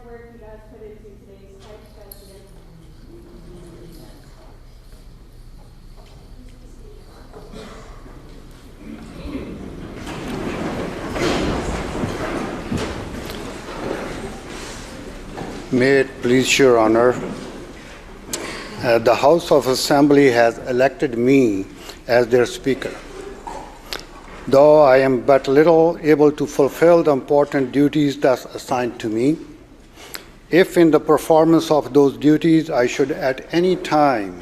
work you guys put into today's type president. May it please your honor, the House of Assembly has elected me as their speaker. Though I am but little able to fulfill the important duties thus assigned to me, if in the performance of those duties I should at any time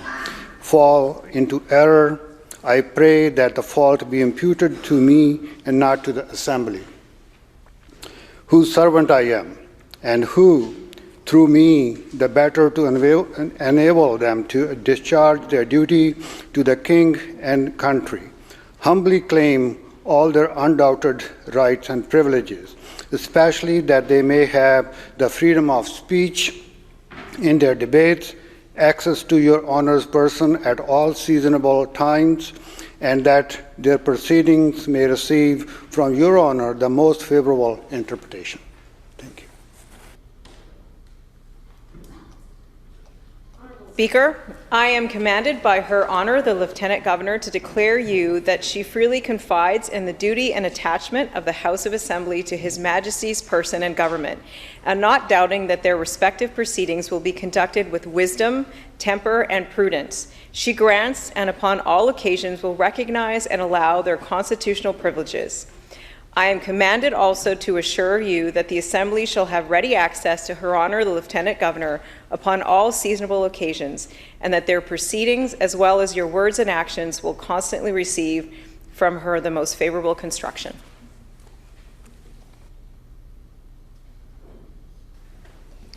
fall into error, I pray that the fault be imputed to me and not to the Assembly, whose servant I am, and who, through me, the better to enable them to discharge their duty to the King and country, humbly claim all their undoubted rights and privileges, especially that they may have the freedom of speech in their debates, access to your honor's person at all seasonable times, and that their proceedings may receive from your honor the most favorable interpretation. Thank you. Speaker, I am commanded by Her Honor the Lieutenant Governor to declare you that she freely confides in the duty and attachment of the House of Assembly to His Majesty's person and government, and not doubting that their respective proceedings will be conducted with wisdom, temper, and prudence. She grants and upon all occasions will recognize and allow their constitutional privileges. I am commanded also to assure you that the Assembly shall have ready access to Her Honor the Lieutenant Governor upon all seasonable occasions, and that their proceedings, as well as your words and actions, will constantly receive from her the most favorable construction.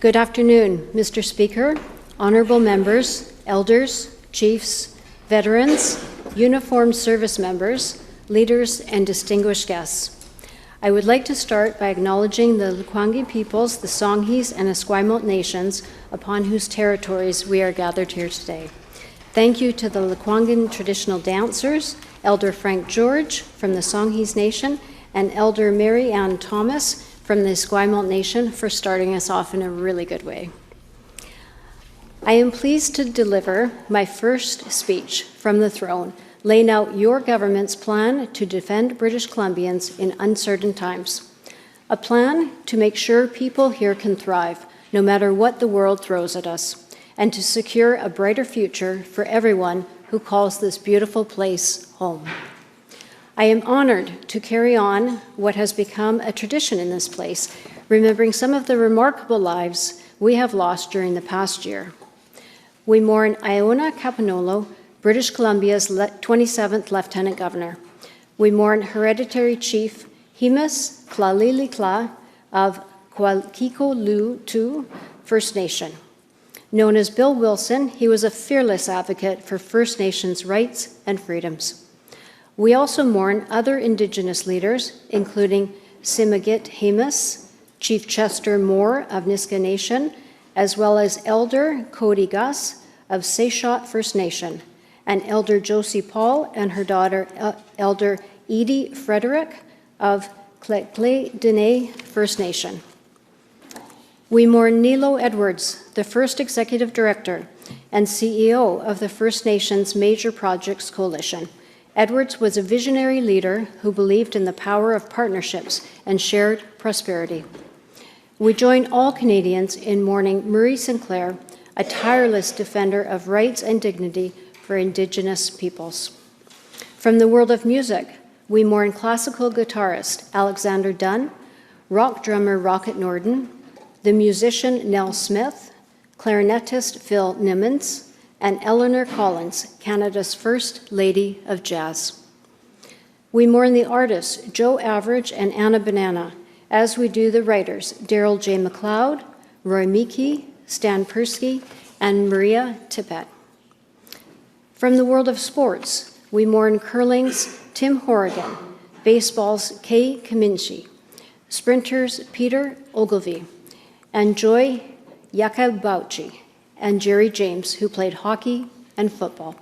Good afternoon, Mr. Speaker, honorable members, elders, chiefs, veterans, uniformed service members, leaders, and distinguished guests. I would like to start by acknowledging the Lekwungen peoples, the Songhees, and Esquimalt nations upon whose territories we are gathered here today. Thank you to the Lekwungen traditional dancers, Elder Frank George from the Songhees Nation, and Elder Mary Ann Thomas from the Esquimalt Nation for starting us off in a really good way. I am pleased to deliver my first speech from the throne, laying out your government's plan to defend British Columbians in uncertain times. A plan to make sure people here can thrive, no matter what the world throws at us, and to secure a brighter future for everyone who calls this beautiful place home. I am honored to carry on what has become a tradition in this place, remembering some of the remarkable lives we have lost during the past year. We mourn Iona Caponolo, British Columbia's 27th Lieutenant Governor. We mourn Hereditary Chief Hemus Klalilikla of Kwalkiko-Lu-Tu First Nation. Known as Bill Wilson, he was a fearless advocate for First Nations rights and freedoms. We also mourn other Indigenous leaders, including Simigit Hemus, Chief Chester Moore of Niska Nation, as well as Elder Cody Gus of Sechot First Nation, and Elder Josie Paul and her daughter, Elder Edie Frederick of Klekley-Dene First Nation. We mourn Nilo Edwards, the first Executive Director and CEO of the First Nations Major Projects Coalition. Edwards was a visionary leader who believed in the power of partnerships and shared prosperity. We join all Canadians in mourning Murray Sinclair, a tireless defender of rights and dignity for Indigenous peoples. From the world of music, we mourn classical guitarist Alexander Dunn, rock drummer Rocket Norden, the musician Nell Smith, clarinetist Phil Nimmons, and Eleanor Collins, Canada's First Lady of Jazz. We mourn the artists Joe Average and Anna Banana, as we do the writers Daryl J. McLeod, Roy Meeke, Stan Persky, and Maria Tippett. From the world of sports, we mourn curling's Tim Horrigan, baseball's Kay Kaminski, sprinters Peter Ogilvie, and Joy Yakabauchi, and Jerry James, who played hockey and football.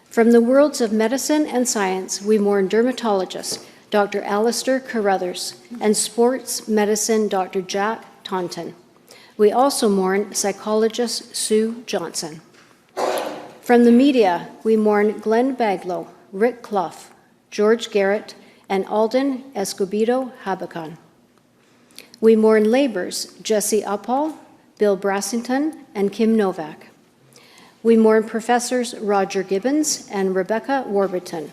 From the worlds of medicine and science, we mourn dermatologist Dr. Alistair Carruthers and sports medicine Dr. Jack Taunton. We also mourn psychologist Sue Johnson. From the media, we mourn Glenn Baglow, Rick Clough, George Garrett, and Alden Escobedo Habakan. We mourn laborers Jesse Uppal, Bill Brassington, and Kim Novak. We mourn professors Roger Gibbons and Rebecca Warburton,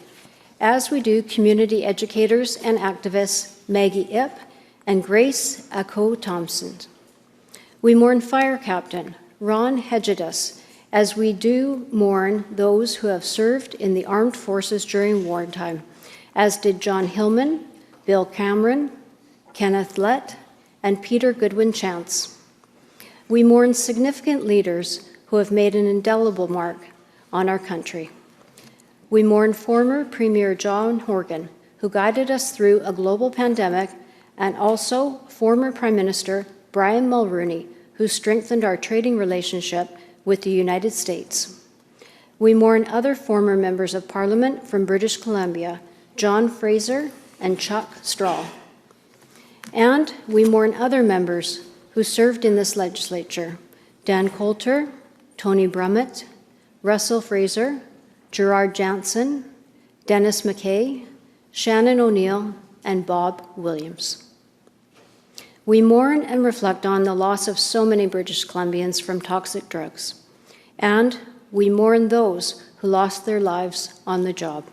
as we do community educators and activists Maggie Ip and Grace Ako Thompson. We mourn Fire Captain Ron Hedgedus, as we do mourn those who have served in the armed forces during wartime, as did John Hillman, Bill Cameron, Kenneth Lett, and Peter Goodwin Chance. We mourn significant leaders who have made an indelible mark on our country. We mourn former Premier John Horgan, who guided us through a global pandemic, and also former Prime Minister Brian Mulroney, who strengthened our trading relationship with the United States. We mourn other former members of Parliament from British Columbia, John Fraser and Chuck Straw. And we mourn other members who served in this legislature: Dan Coulter, Tony Brummett, Russell Fraser, Gerard Jansen, Dennis McKay, Shannon O'Neill, and Bob Williams. We mourn and reflect on the loss of so many British Columbians from toxic drugs, and we mourn those who lost their lives on the job.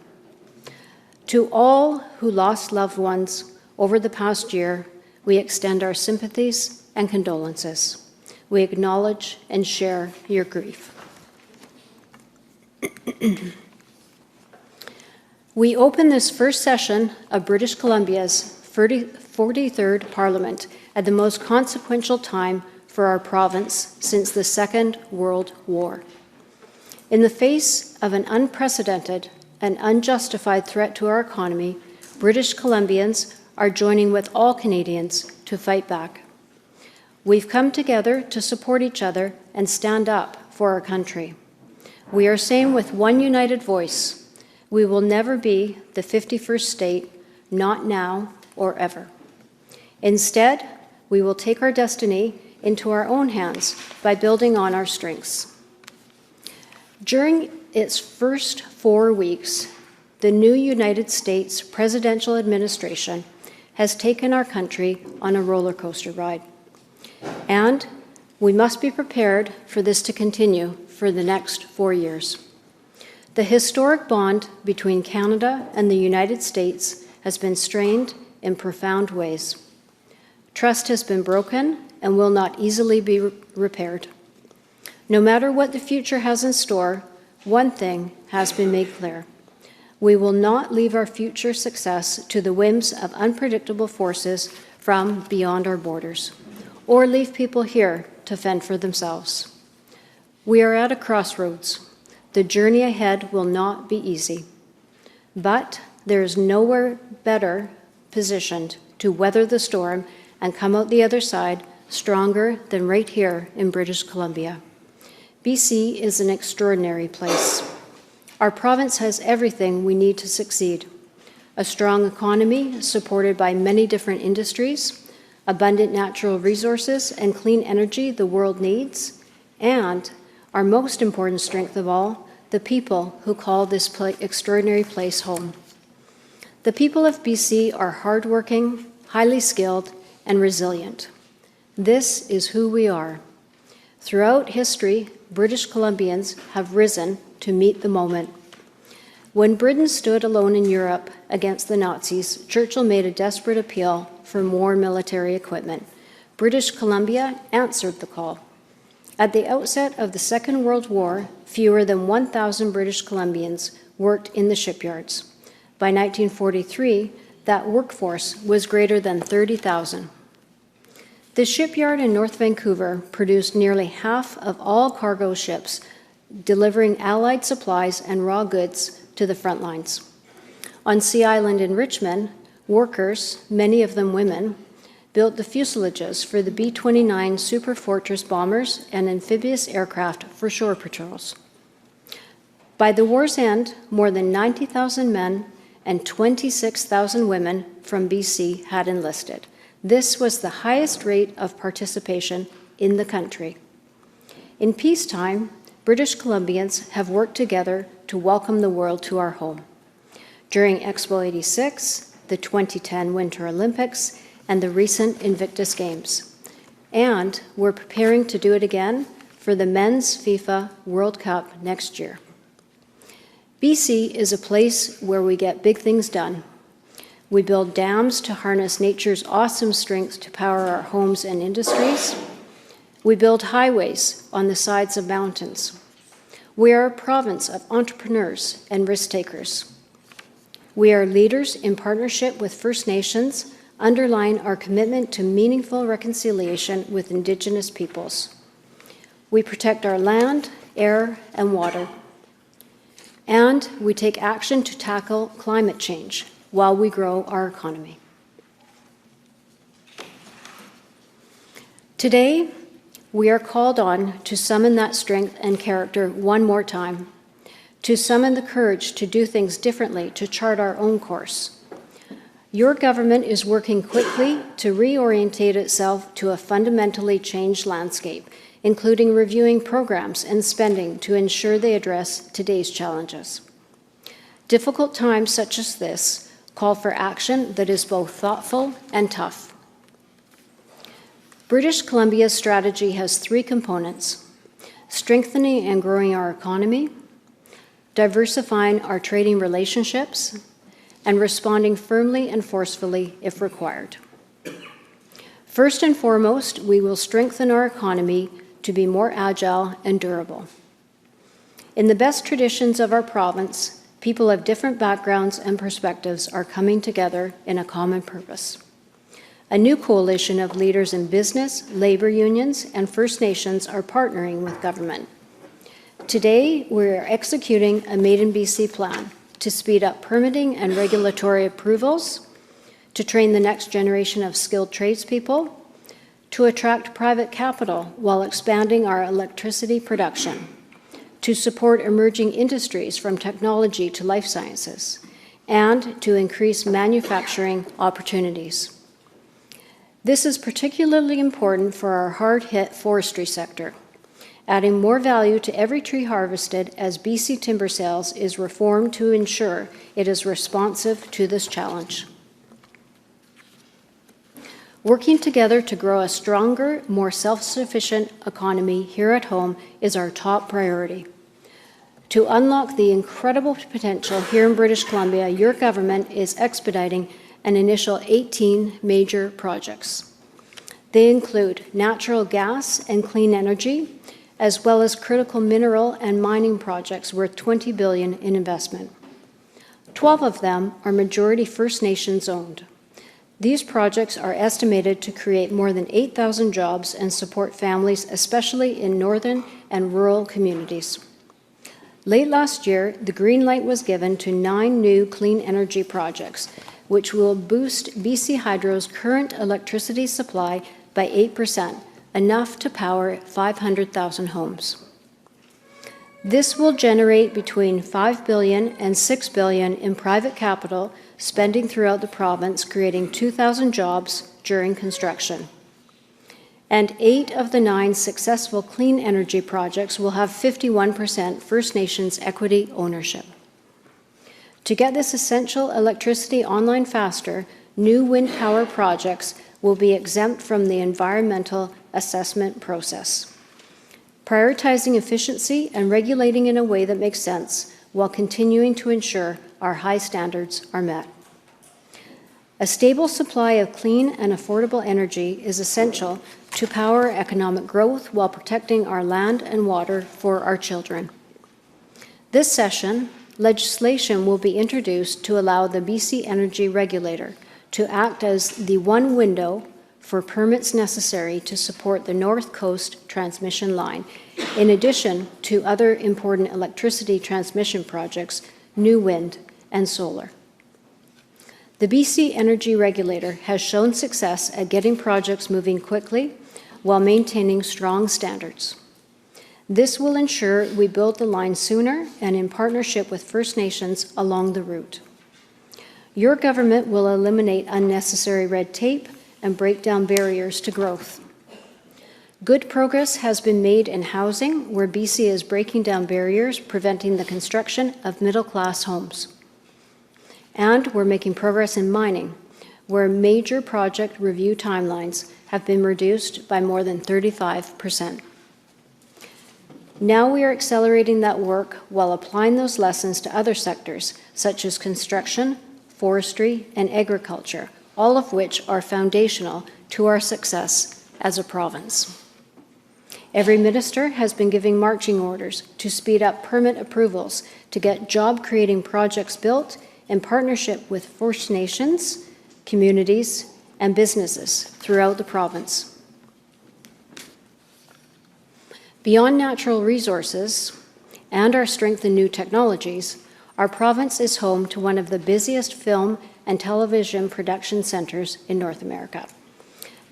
To all who lost loved ones over the past year, we extend our sympathies and condolences. We acknowledge and share your grief. We open this first session of British Columbia's 43rd Parliament at the most consequential time for our province since the Second World War. In the face of an unprecedented and unjustified threat to our economy, British Columbians are joining with all Canadians to fight back. We've come together to support each other and stand up for our country. We are saying with one united voice, we will never be the 51st state, not now or ever. Instead, we will take our destiny into our own hands by building on our strengths. During its first 4 weeks, the new United States presidential administration has taken our country on a roller coaster ride. And we must be prepared for this to continue for the next 4 years. The historic bond between Canada and the United States has been strained in profound ways. Trust has been broken and will not easily be repaired. No matter what the future has in store, one thing has been made clear. We will not leave our future success to the whims of unpredictable forces from beyond our borders, or leave people here to fend for themselves. We are at a crossroads. The journey ahead will not be easy, but there is nowhere better positioned to weather the storm and come out the other side stronger than right here in British Columbia. BC is an extraordinary place. Our province has everything we need to succeed: a strong economy supported by many different industries, abundant natural resources and clean energy the world needs, and, our most important strength of all, the people who call this extraordinary place home. The people of BC are hardworking, highly skilled, and resilient. This is who we are. Throughout history, British Columbians have risen to meet the moment. When Britain stood alone in Europe against the Nazis, Churchill made a desperate appeal for more military equipment. British Columbia answered the call. At the outset of the Second World War, fewer than 1,000 British Columbians worked in the shipyards. By 1943, that workforce was greater than 30,000. The shipyard in North Vancouver produced nearly half of all cargo ships, delivering Allied supplies and raw goods to the front lines. On Sea Island in Richmond, workers, many of them women, built the fuselages for the B-29 Super Fortress bombers and amphibious aircraft for shore patrols. By the war's end, more than 90,000 men and 26,000 women from BC had enlisted. This was the highest rate of participation in the country. In peacetime, British Columbians have worked together to welcome the world to our home. During Expo 86, the 2010 Winter Olympics, and the recent Invictus Games. And we're preparing to do it again for the Men's FIFA World Cup next year. BC is a place where we get big things done. We build dams to harness nature's awesome strength to power our homes and industries. We build highways on the sides of mountains. We are a province of entrepreneurs and risk takers. We are leaders in partnership with First Nations, underline our commitment to meaningful reconciliation with Indigenous peoples. We protect our land, air, and water. And we take action to tackle climate change while we grow our economy. Today, we are called on to summon that strength and character one more time, to summon the courage to do things differently, to chart our own course. Your government is working quickly to reorientate itself to a fundamentally changed landscape, including reviewing programs and spending to ensure they address today's challenges. Difficult times such as this call for action that is both thoughtful and tough. British Columbia's strategy has three components: strengthening and growing our economy, diversifying our trading relationships, and responding firmly and forcefully if required. First and foremost, we will strengthen our economy to be more agile and durable. In the best traditions of our province, people of different backgrounds and perspectives are coming together in a common purpose. A new coalition of leaders in business, labor unions, and First Nations are partnering with government. Today, we are executing a Made in BC plan to speed up permitting and regulatory approvals, to train the next generation of skilled tradespeople, to attract private capital while expanding our electricity production, to support emerging industries from technology to life sciences, and to increase manufacturing opportunities. This is particularly important for our hard-hit forestry sector, adding more value to every tree harvested as BC timber sales is reformed to ensure it is responsive to this challenge. Working together to grow a stronger, more self-sufficient economy here at home is our top priority. To unlock the incredible potential here in British Columbia, your government is expediting an initial 18 major projects. They include natural gas and clean energy, as well as critical mineral and mining projects worth $20 billion in investment. 12 of them are majority First Nations owned. These projects are estimated to create more than 8,000 jobs and support families, especially in northern and rural communities. Late last year, the green light was given to 9 new clean energy projects, which will boost BC Hydro's current electricity supply by 8%, enough to power 500,000 homes. This will generate between $5 billion and $6 billion in private capital spending throughout the province, creating 2,000 jobs during construction. And 8 of the 9 successful clean energy projects will have 51% First Nations equity ownership. To get this essential electricity online faster, new wind power projects will be exempt from the environmental assessment process, prioritizing efficiency and regulating in a way that makes sense while continuing to ensure our high standards are met. A stable supply of clean and affordable energy is essential to power economic growth while protecting our land and water for our children. This session, legislation will be introduced to allow the BC Energy Regulator to act as the one window for permits necessary to support the North Coast transmission line, in addition to other important electricity transmission projects, new wind and solar. The BC Energy Regulator has shown success at getting projects moving quickly while maintaining strong standards. This will ensure we build the line sooner and in partnership with First Nations along the route. Your government will eliminate unnecessary red tape and break down barriers to growth. Good progress has been made in housing, where BC is breaking down barriers preventing the construction of middle-class homes. And we're making progress in mining, where major project review timelines have been reduced by more than 35%. Now we are accelerating that work while applying those lessons to other sectors, such as construction, forestry, and agriculture, all of which are foundational to our success as a province. Every minister has been giving marching orders to speed up permit approvals to get job-creating projects built in partnership with First Nations, communities, and businesses throughout the province. Beyond natural resources and our strength in new technologies, our province is home to one of the busiest film and television production centers in North America.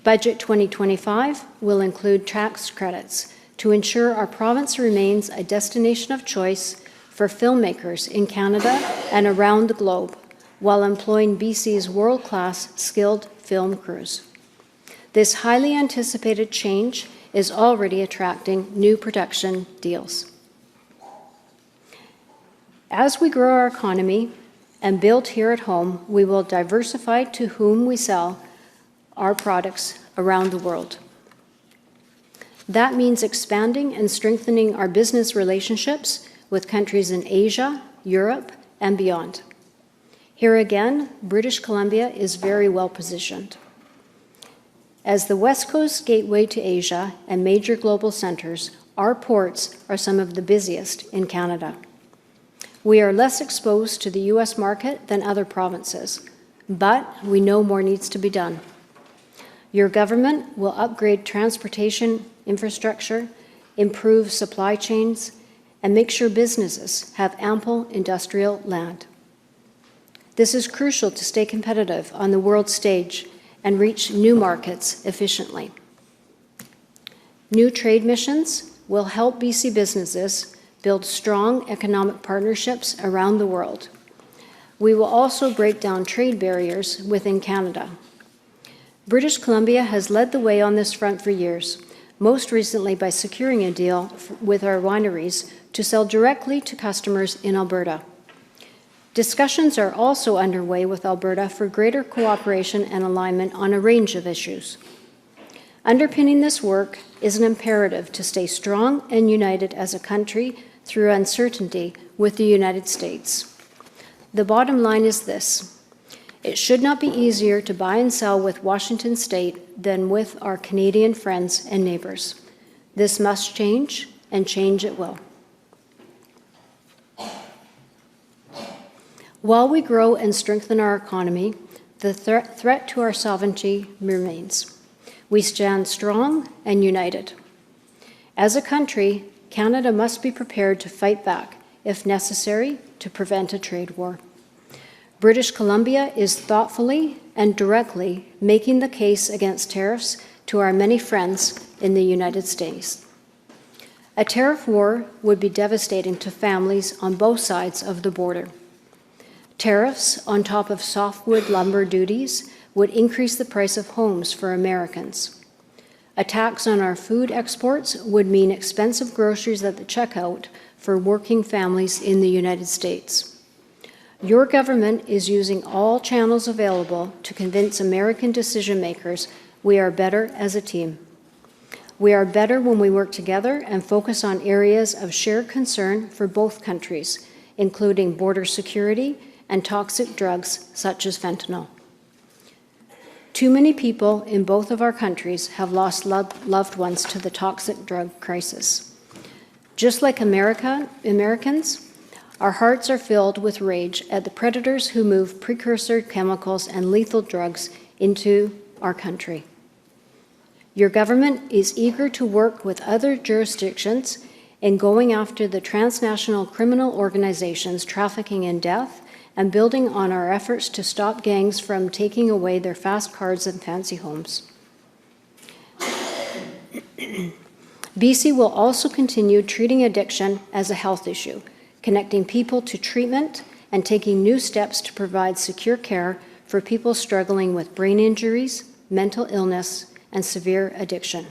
Budget 2025 will include tax credits to ensure our province remains a destination of choice for filmmakers in Canada and around the globe, while employing BC's world-class skilled film crews. This highly anticipated change is already attracting new production deals. As we grow our economy and build here at home, we will diversify to whom we sell our products around the world. That means expanding and strengthening our business relationships with countries in Asia, Europe, and beyond. Here again, British Columbia is very well positioned. As the West Coast gateway to Asia and major global centers, our ports are some of the busiest in Canada. We are less exposed to the U.S. market than other provinces, but we know more needs to be done. Your government will upgrade transportation infrastructure, improve supply chains, and make sure businesses have ample industrial land. This is crucial to stay competitive on the world stage and reach new markets efficiently. New trade missions will help BC businesses build strong economic partnerships around the world. We will also break down trade barriers within Canada. British Columbia has led the way on this front for years, most recently by securing a deal with our wineries to sell directly to customers in Alberta. Discussions are also underway with Alberta for greater cooperation and alignment on a range of issues. Underpinning this work is an imperative to stay strong and united as a country through uncertainty with the United States. The bottom line is this: it should not be easier to buy and sell with Washington State than with our Canadian friends and neighbors. This must change, and change it will. While we grow and strengthen our economy, the threat to our sovereignty remains. We stand strong and united. As a country, Canada must be prepared to fight back, if necessary, to prevent a trade war. British Columbia is thoughtfully and directly making the case against tariffs to our many friends in the United States. A tariff war would be devastating to families on both sides of the border. Tariffs on top of softwood lumber duties would increase the price of homes for Americans. A tax on our food exports would mean expensive groceries at the checkout for working families in the United States. Your government is using all channels available to convince American decision makers we are better as a team. We are better when we work together and focus on areas of shared concern for both countries, including border security and toxic drugs such as fentanyl. Too many people in both of our countries have lost loved ones to the toxic drug crisis. Just like Americans, our hearts are filled with rage at the predators who move precursor chemicals and lethal drugs into our country. Your government is eager to work with other jurisdictions in going after the transnational criminal organizations trafficking in death and building on our efforts to stop gangs from taking away their fast cars and fancy homes. BC will also continue treating addiction as a health issue, connecting people to treatment and taking new steps to provide secure care for people struggling with brain injuries, mental illness, and severe addiction.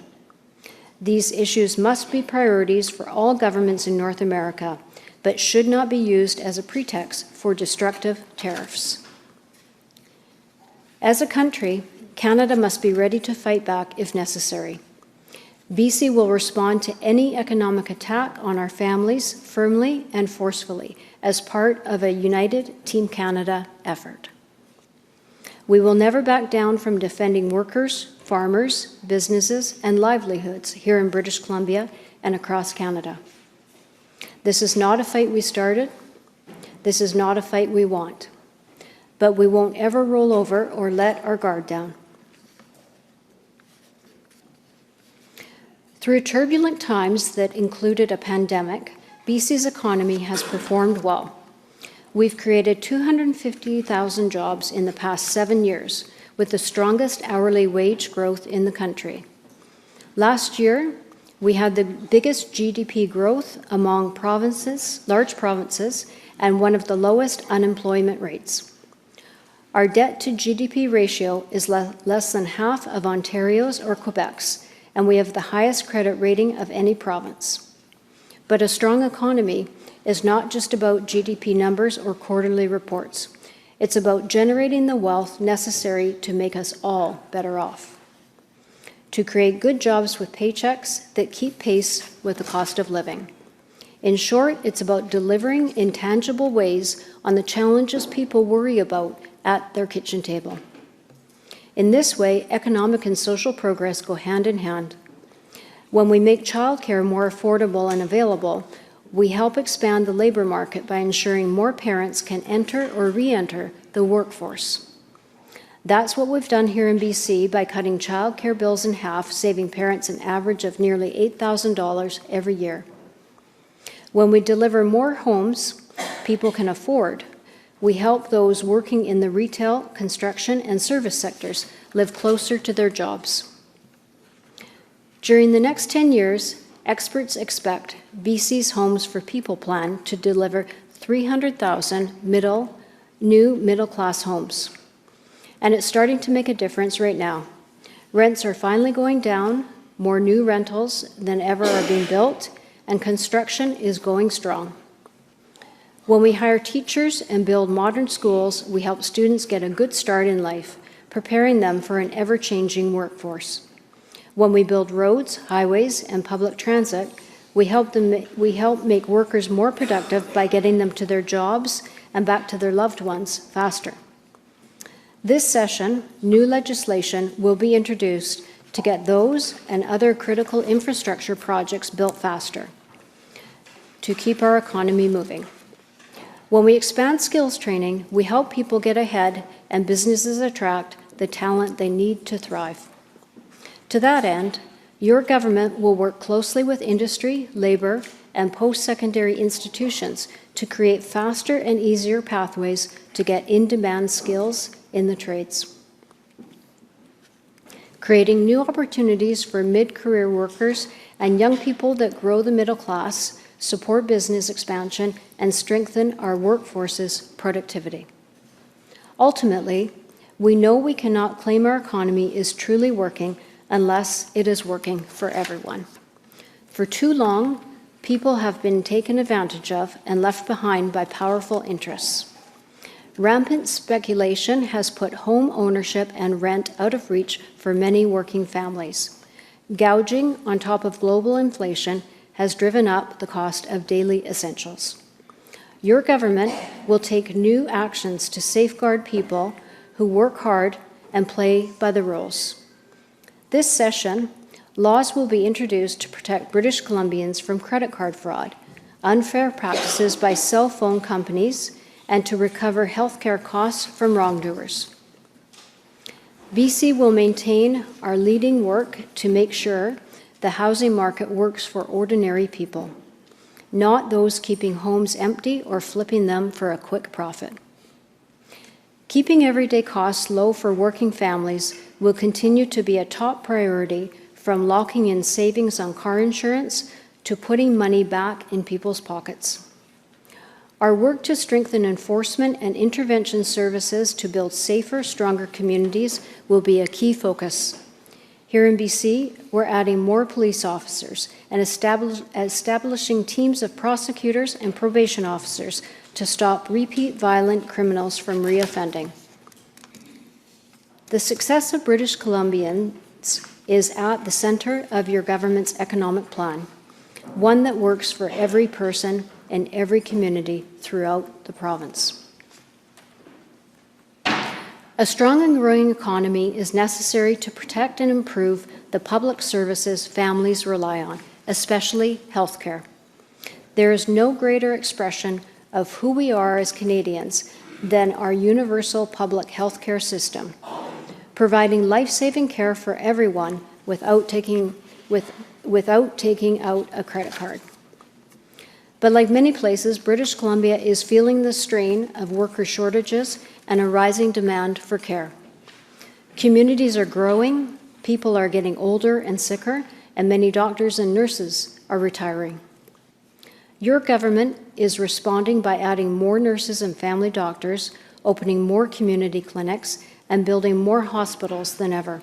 These issues must be priorities for all governments in North America, but should not be used as a pretext for destructive tariffs. As a country, Canada must be ready to fight back if necessary. BC will respond to any economic attack on our families firmly and forcefully as part of a united Team Canada effort. We will never back down from defending workers, farmers, businesses, and livelihoods here in British Columbia and across Canada. This is not a fight we started. This is not a fight we want. But we won't ever roll over or let our guard down. Through turbulent times that included a pandemic, BC's economy has performed well. We've created 250,000 jobs in the past 7 years, with the strongest hourly wage growth in the country. Last year, we had the biggest GDP growth among large provinces, and one of the lowest unemployment rates. Our debt to GDP ratio is less than half of Ontario's or Quebec's, and we have the highest credit rating of any province. But a strong economy is not just about GDP numbers or quarterly reports. It's about generating the wealth necessary to make us all better off, to create good jobs with paychecks that keep pace with the cost of living. In short, it's about delivering in tangible ways on the challenges people worry about at their kitchen table. In this way, economic and social progress go hand in hand. When we make childcare more affordable and available, we help expand the labor market by ensuring more parents can enter or re-enter the workforce. That's what we've done here in BC by cutting childcare bills in half, saving parents an average of nearly $8,000 every year. When we deliver more homes people can afford, we help those working in the retail, construction, and service sectors live closer to their jobs. During the next 10 years, experts expect BC's Homes for People plan to deliver 300,000 new middle-class homes. And it's starting to make a difference right now. Rents are finally going down, more new rentals than ever are being built, and construction is going strong. When we hire teachers and build modern schools, we help students get a good start in life, preparing them for an ever-changing workforce. When we build roads, highways, and public transit, we help make workers more productive by getting them to their jobs and back to their loved ones faster. This session, new legislation will be introduced to get those and other critical infrastructure projects built faster, to keep our economy moving. When we expand skills training, we help people get ahead and businesses attract the talent they need to thrive. To that end, your government will work closely with industry, labor, and post-secondary institutions to create faster and easier pathways to get in-demand skills in the trades. Creating new opportunities for mid-career workers and young people that grow the middle class, support business expansion, and strengthen our workforce's productivity. Ultimately, we know we cannot claim our economy is truly working unless it is working for everyone. For too long, people have been taken advantage of and left behind by powerful interests. Rampant speculation has put home ownership and rent out of reach for many working families. Gouging on top of global inflation has driven up the cost of daily essentials. Your government will take new actions to safeguard people who work hard and play by the rules. This session, laws will be introduced to protect British Columbians from credit card fraud, unfair practices by cell phone companies, and to recover healthcare costs from wrongdoers. BC will maintain our leading work to make sure the housing market works for ordinary people, not those keeping homes empty or flipping them for a quick profit. Keeping everyday costs low for working families will continue to be a top priority, from locking in savings on car insurance to putting money back in people's pockets. Our work to strengthen enforcement and intervention services to build safer, stronger communities will be a key focus. Here in BC, we're adding more police officers and establishing teams of prosecutors and probation officers to stop repeat violent criminals from reoffending. The success of British Columbians is at the center of your government's economic plan, one that works for every person in every community throughout the province. A strong and growing economy is necessary to protect and improve the public services families rely on, especially healthcare. There is no greater expression of who we are as Canadians than our universal public healthcare system, providing life-saving care for everyone without taking out a credit card. But like many places, British Columbia is feeling the strain of worker shortages and a rising demand for care. Communities are growing, people are getting older and sicker, and many doctors and nurses are retiring. Your government is responding by adding more nurses and family doctors, opening more community clinics, and building more hospitals than ever.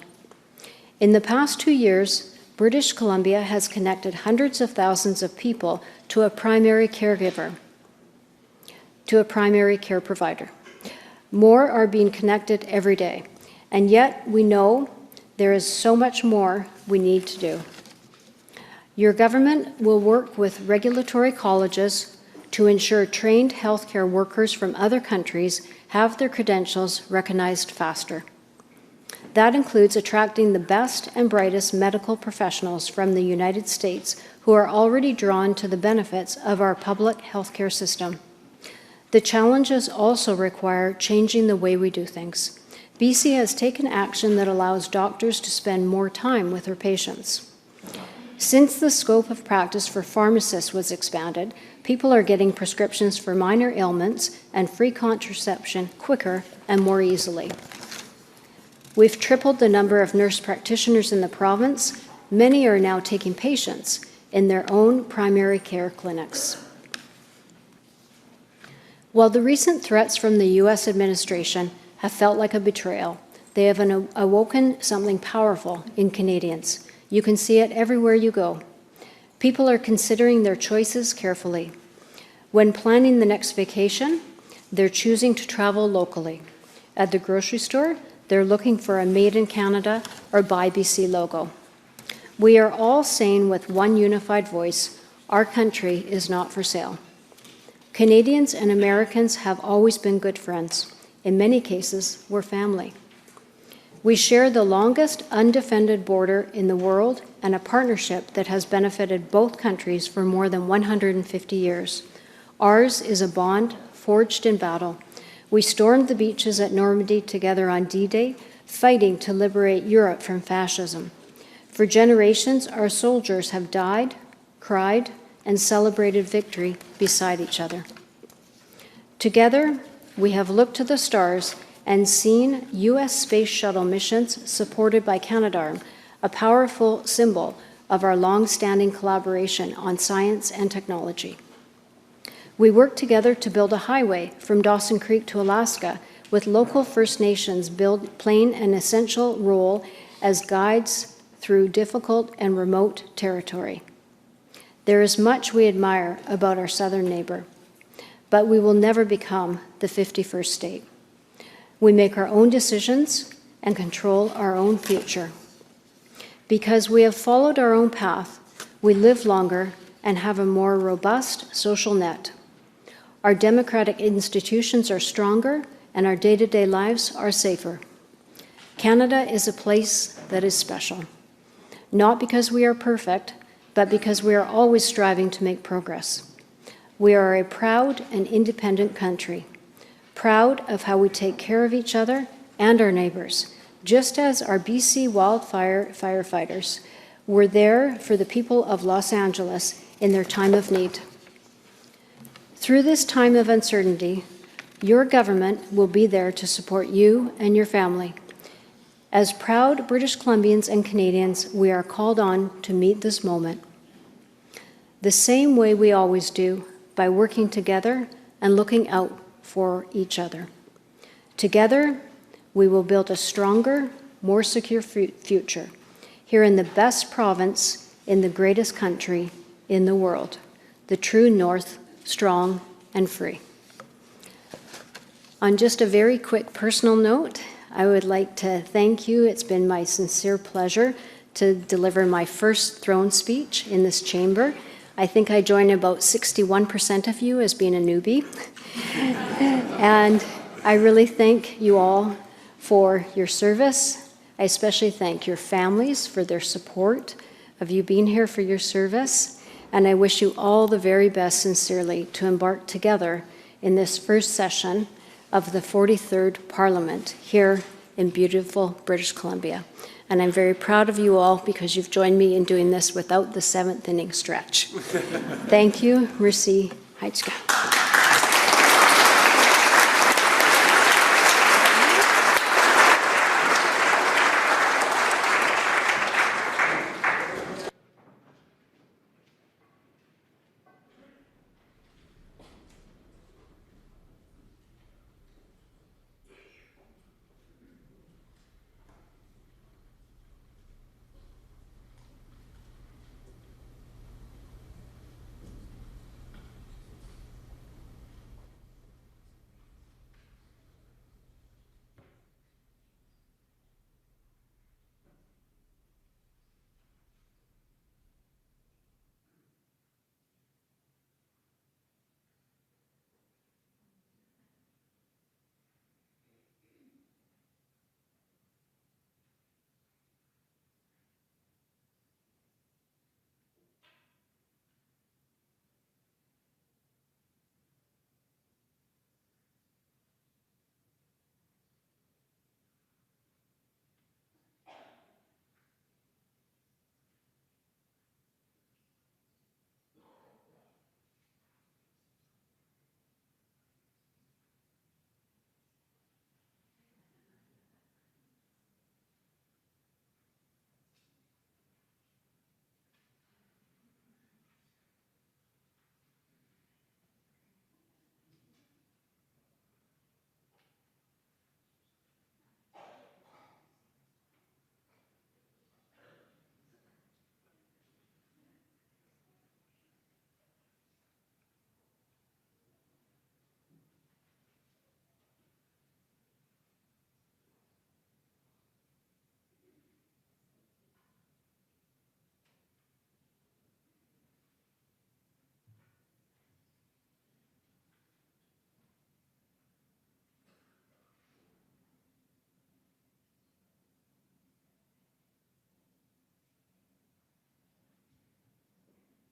In the past 2 years, British Columbia has connected hundreds of thousands of people to a primary caregiver, to a primary care provider. More are being connected every day, and yet we know there is so much more we need to do. Your government will work with regulatory colleges to ensure trained healthcare workers from other countries have their credentials recognized faster. That includes attracting the best and brightest medical professionals from the United States who are already drawn to the benefits of our public healthcare system. The challenges also require changing the way we do things. BC has taken action that allows doctors to spend more time with their patients. Since the scope of practice for pharmacists was expanded, people are getting prescriptions for minor ailments and free contraception quicker and more easily. We've tripled the number of nurse practitioners in the province. Many are now taking patients in their own primary care clinics. While the recent threats from the U.S. administration have felt like a betrayal, they have awoken something powerful in Canadians. You can see it everywhere you go. People are considering their choices carefully. When planning the next vacation, they're choosing to travel locally. At the grocery store, they're looking for a Made in Canada or Buy BC logo. We are all saying with one unified voice, our country is not for sale. Canadians and Americans have always been good friends. In many cases, we're family. We share the longest undefended border in the world and a partnership that has benefited both countries for more than 150 years. Ours is a bond forged in battle. We stormed the beaches at Normandy together on D-Day, fighting to liberate Europe from fascism. For generations, our soldiers have died, cried, and celebrated victory beside each other. Together, we have looked to the stars and seen U.S. space shuttle missions supported by Canadarm, a powerful symbol of our long-standing collaboration on science and technology. We worked together to build a highway from Dawson Creek to Alaska, with local First Nations playing an essential role as guides through difficult and remote territory. There is much we admire about our southern neighbor, but we will never become the 51st state. We make our own decisions and control our own future. Because we have followed our own path, we live longer and have a more robust social net. Our democratic institutions are stronger and our day-to-day lives are safer. Canada is a place that is special, not because we are perfect, but because we are always striving to make progress. We are a proud and independent country, proud of how we take care of each other and our neighbors, just as our BC wildfire firefighters were there for the people of Los Angeles in their time of need. Through this time of uncertainty, your government will be there to support you and your family. As proud British Columbians and Canadians, we are called on to meet this moment the same way we always do, by working together and looking out for each other. Together, we will build a stronger, more secure future. here in the best province in the greatest country in the world, the true North, strong and free. On just a very quick personal note, I would like to thank you. It's been my sincere pleasure to deliver my first throne speech in this chamber. I think I join about 61% of you as being a newbie. And I really thank you all for your service. I especially thank your families for their support of you being here for your service. And I wish you all the very best sincerely to embark together in this first session of the 43rd Parliament here in beautiful British Columbia. And I'm very proud of you all because you've joined me in doing this without the 7th inning stretch. Thank you. Merci. Haitska.